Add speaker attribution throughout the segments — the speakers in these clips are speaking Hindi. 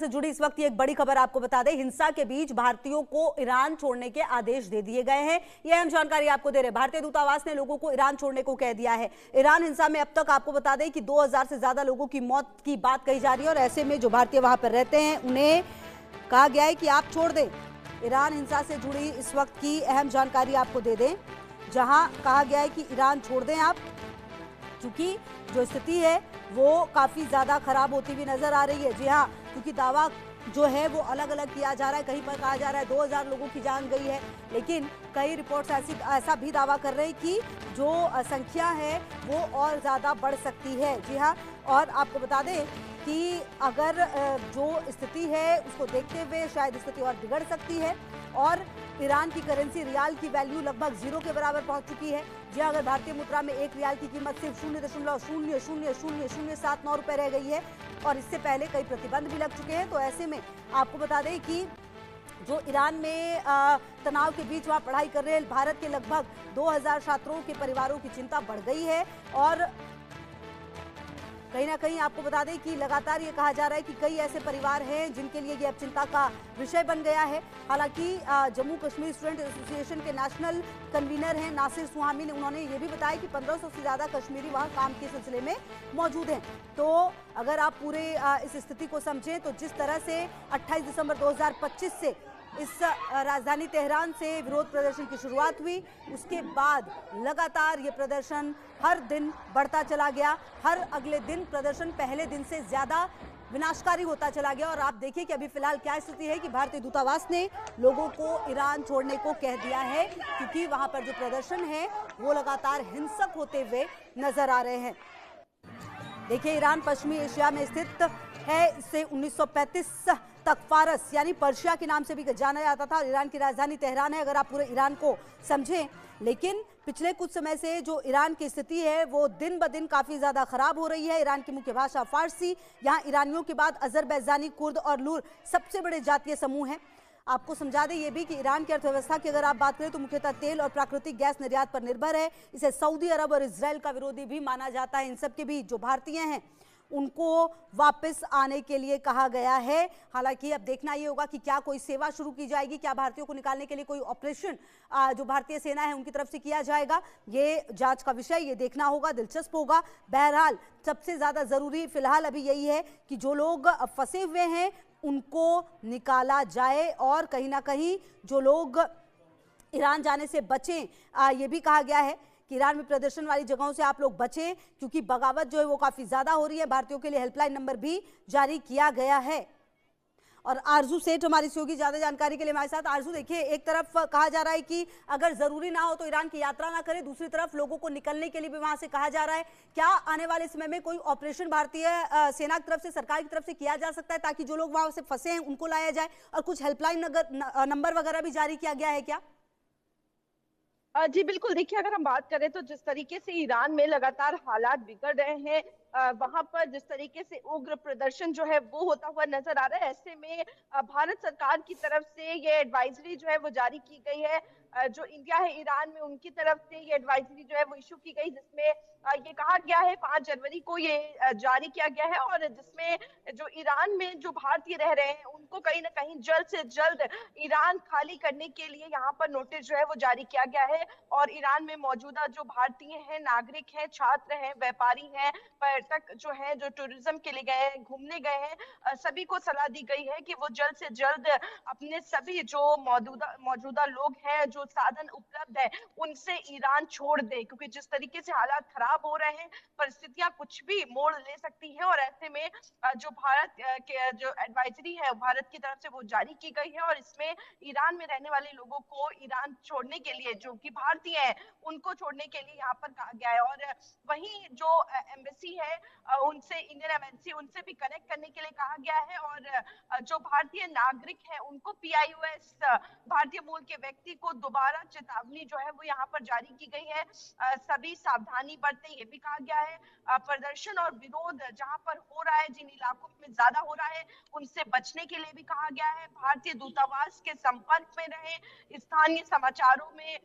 Speaker 1: से जुड़ी इस वक्त ये एक बड़ी खबर आपको बता दें, हिंसा के बीच भारतीयों को ईरान छोड़ने के आदेश दे दिए गए हैं। यह अहम जानकारी आपको दे रहे हैं। भारतीय दूतावास ने लोगों को ईरान छोड़ने को कह दिया है। ईरान हिंसा में अब तक आपको बता दें कि 2000 से ज्यादा लोगों की मौत की बात कही जा रही है और ऐसे में जो भारतीय वहां पर रहते हैं उन्हें कहा गया है कि आप छोड़ दें। ईरान हिंसा से जुड़ी इस वक्त की अहम जानकारी आपको दे दें, जहां कहा गया है कि ईरान छोड़ दें आप, क्योंकि जो स्थिति है वो काफ़ी ज़्यादा खराब होती हुई नज़र आ रही है। जी हाँ, क्योंकि दावा जो है वो अलग अलग किया जा रहा है। कहीं पर कहा जा रहा है 2000 लोगों की जान गई है, लेकिन कई रिपोर्ट्स ऐसा भी दावा कर रहे हैं कि जो संख्या है वो और ज़्यादा बढ़ सकती है। जी हाँ, और आपको बता दें कि अगर जो स्थिति है उसको देखते हुए शायद स्थिति और बिगड़ सकती है और ईरान की करेंसी रियाल की वैल्यू लगभग 0 के बराबर पहुंच चुकी है। जी अगर भारतीय मुद्रा में एक रियाल की कीमत सिर्फ 0.000079 रुपए रह गई है और इससे पहले कई प्रतिबंध भी लग चुके हैं। तो ऐसे में आपको बता दें कि जो ईरान में तनाव के बीच वहाँ पढ़ाई कर रहे भारत के लगभग 2000 छात्रों के परिवारों की चिंता बढ़ गई है और कहीं ना कहीं आपको बता दें कि लगातार ये कहा जा रहा है कि कई ऐसे परिवार हैं जिनके लिए ये अब चिंता का विषय बन गया है। हालांकि जम्मू कश्मीर स्टूडेंट एसोसिएशन के नेशनल कन्वीनर हैं नासिर सुहामी ने उन्होंने ये भी बताया कि 1500 से ज़्यादा कश्मीरी वहाँ काम के सिलसिले में मौजूद हैं। तो अगर आप पूरे इस स्थिति को समझें तो जिस तरह से 28 दिसंबर 2025 से इस राजधानी तेहरान से विरोध प्रदर्शन की शुरुआत हुई, उसके बाद लगातार ये प्रदर्शन हर दिन बढ़ता चला गया। हर अगले दिन प्रदर्शन पहले दिन से ज़्यादा विनाशकारी होता चला गया और आप देखिए कि अभी फिलहाल क्या स्थिति है कि भारतीय दूतावास ने लोगों को ईरान छोड़ने को कह दिया है, क्योंकि वहाँ पर जो प्रदर्शन है वो लगातार हिंसक होते हुए नजर आ रहे हैं। देखिए, ईरान पश्चिमी एशिया में स्थित है। इसे 1935 तक फारस यानी पर्शिया के नाम से भी जाना जाता था। ईरान की राजधानी तेहरान है अगर आप पूरे ईरान को समझें। लेकिन पिछले कुछ समय से जो ईरान की स्थिति है वो दिन ब दिन काफ़ी ज़्यादा ख़राब हो रही है। ईरान की मुख्य भाषा फारसी, यहाँ ईरानियों के बाद अजरबैजानी, कुर्द और लूर सबसे बड़े जातीय समूह हैं। आपको समझा दें ये भी कि ईरान की अर्थव्यवस्था की अगर आप बात करें तो मुख्यतः तेल और प्राकृतिक गैस निर्यात पर निर्भर है। इसे सऊदी अरब और इजराइल का विरोधी भी माना जाता है। इन सब के बीच जो भारतीय हैं उनको वापस आने के लिए कहा गया है। हालांकि अब देखना ये होगा कि क्या कोई सेवा शुरू की जाएगी, क्या भारतीयों को निकालने के लिए कोई ऑपरेशन जो भारतीय सेना है उनकी तरफ से किया जाएगा, ये जांच का विषय, ये देखना होगा, दिलचस्प होगा। बहरहाल सबसे ज़्यादा ज़रूरी फिलहाल अभी यही है कि जो लोग फंसे हुए हैं उनको निकाला जाए और कहीं ना कहीं जो लोग ईरान जाने से बचें, ये भी कहा गया है कि ईरान में प्रदर्शन वाली जगहों से आप लोग बचें, क्योंकि बगावत जो है वो काफ़ी ज़्यादा हो रही है। भारतीयों के लिए हेल्पलाइन नंबर भी जारी किया गया है। और आरजू सेठ हमारी सहयोगी ज़्यादा जानकारी के लिए हमारे साथ। आरजू, देखिए, एक तरफ कहा जा रहा है कि अगर ज़रूरी ना हो तो ईरान की यात्रा ना करें, दूसरी तरफ लोगों को निकलने के लिए भी वहाँ से कहा जा रहा है। क्या आने वाले समय में कोई ऑपरेशन भारतीय सेना की तरफ से, सरकार की तरफ से किया जा सकता है ताकि जो लोग वहाँ से फंसे हैं उनको लाया जाए, और कुछ हेल्पलाइन नंबर वगैरह भी जारी किया गया है क्या?
Speaker 2: जी बिल्कुल, देखिए अगर हम बात करें तो जिस तरीके से ईरान में लगातार हालात बिगड़ रहे हैं, वहां पर जिस तरीके से उग्र प्रदर्शन जो है वो होता हुआ नजर आ रहा है, ऐसे में भारत सरकार की तरफ से ये एडवाइजरी जो है वो जारी की गई है। जो इंडिया है ईरान में, उनकी तरफ से ये एडवाइजरी जो है वो इशू की गई, जिसमें ये कहा गया है 5 जनवरी को ये जारी किया गया है, और जिसमें जो ईरान में जो भारतीय रह रहे हैं उनको कहीं ना कहीं जल्द से जल्द ईरान खाली करने के लिए यहाँ पर नोटिस जो है वो जारी किया गया है। और ईरान में मौजूदा जो भारतीय हैं, नागरिक हैं, छात्र हैं, व्यापारी हैं, पर्यटक जो हैं, जो टूरिज्म के लिए गए हैं, घूमने गए हैं, सभी को सलाह दी गई है कि वो जल्द से जल्द अपने सभी जो मौजूदा मौजूदा लोग हैं, जो साधन उपलब्ध है, उनसे ईरान छोड़ दें, क्योंकि जिस तरीके से हालात खराब हो रहे हैं, परिस्थितियां कुछ भी मोड़ ले सकती हैं। और ऐसे में जो भारत के जो एडवाइजरी है भारत की तरफ से वो जारी की गई है, और इसमें ईरान में रहने वाले लोगों को ईरान छोड़ने के लिए, जो कि भारतीय हैं, उनको छोड़ने के लिए यहाँ पर कहा गया है। और वहीं जो एम्बेसी है, उनसे, इंडियन एम्बेसी, उनसे भी कनेक्ट करने के लिए कहा गया है। और जो भारतीय नागरिक है उनको पीआईओएस, भारतीय मूल के व्यक्ति को दोबारा चेतावनी जो है वो यहाँ पर जारी की गई है। सभी सावधानी बरतें, ये भी कहा गया है। प्रदर्शन और विरोध जहां पर हो रहा है, जिन इलाकों में ज्यादा हो रहा है, उनसे बचने के लिए भी कहा गया है। भारतीय दूतावास के संपर्क में रहे, स्थानीय समाचारों में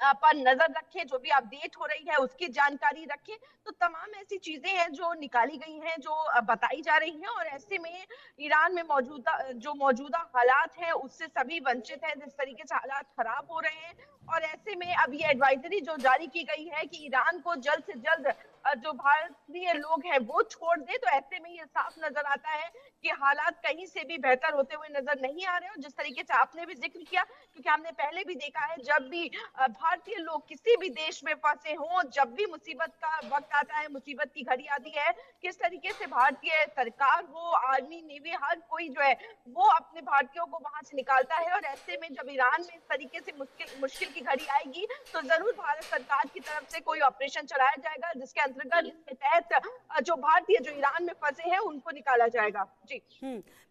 Speaker 2: पर नजर रखें, जो भी अपडेट हो रही है उसकी जानकारी रखें। तो तमाम ऐसी चीजें हैं जो निकाली गई हैं, जो बताई जा रही हैं, और ऐसे में ईरान में मौजूदा हालात हैं उससे सभी वंचित हैं। जिस तरीके से हालात खराब हो रहे हैं, और ऐसे में अब ये एडवाइजरी जो जारी की गई है कि ईरान को जल्द से जल्द जो भारतीय लोग हैं वो छोड़ दे, तो ऐसे में ये साफ नजर आता है कि हालात कहीं से भी बेहतर होते हुए नजर नहीं आ रहे। और जिस तरीके से आपने भी जिक्र किया, क्योंकि हमने पहले भी देखा है, जब भी भारतीय लोग किसी भी देश में फंसे हों, जब भी मुसीबत का वक्त आता है, मुसीबत की घड़ी आती है, किस तरीके से भारतीय सरकार हो, आर्मी, नेवी, हर कोई जो है वो अपने भारतीयों को वहां से निकालता है। और ऐसे में जब ईरान में इस तरीके से मुश्किल की घड़ी आएगी, तो जरूर भारत सरकार की तरफ से कोई ऑपरेशन चलाया जाएगा, जिसके अंतर्गत, जिसके तहत जो भारतीय जो ईरान में फंसे हैं उनको निकाला जाएगा। जी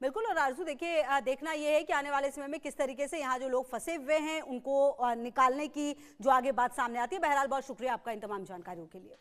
Speaker 1: बिल्कुल। और आरजू देखिए, देखना यह है कि आने वाले समय में किस तरीके से यहाँ जो लोग फंसे हुए हैं उनको निकालने की जो आगे बात सामने आती है। बहरहाल बहुत शुक्रिया आपका इन तमाम जानकारियों के लिए।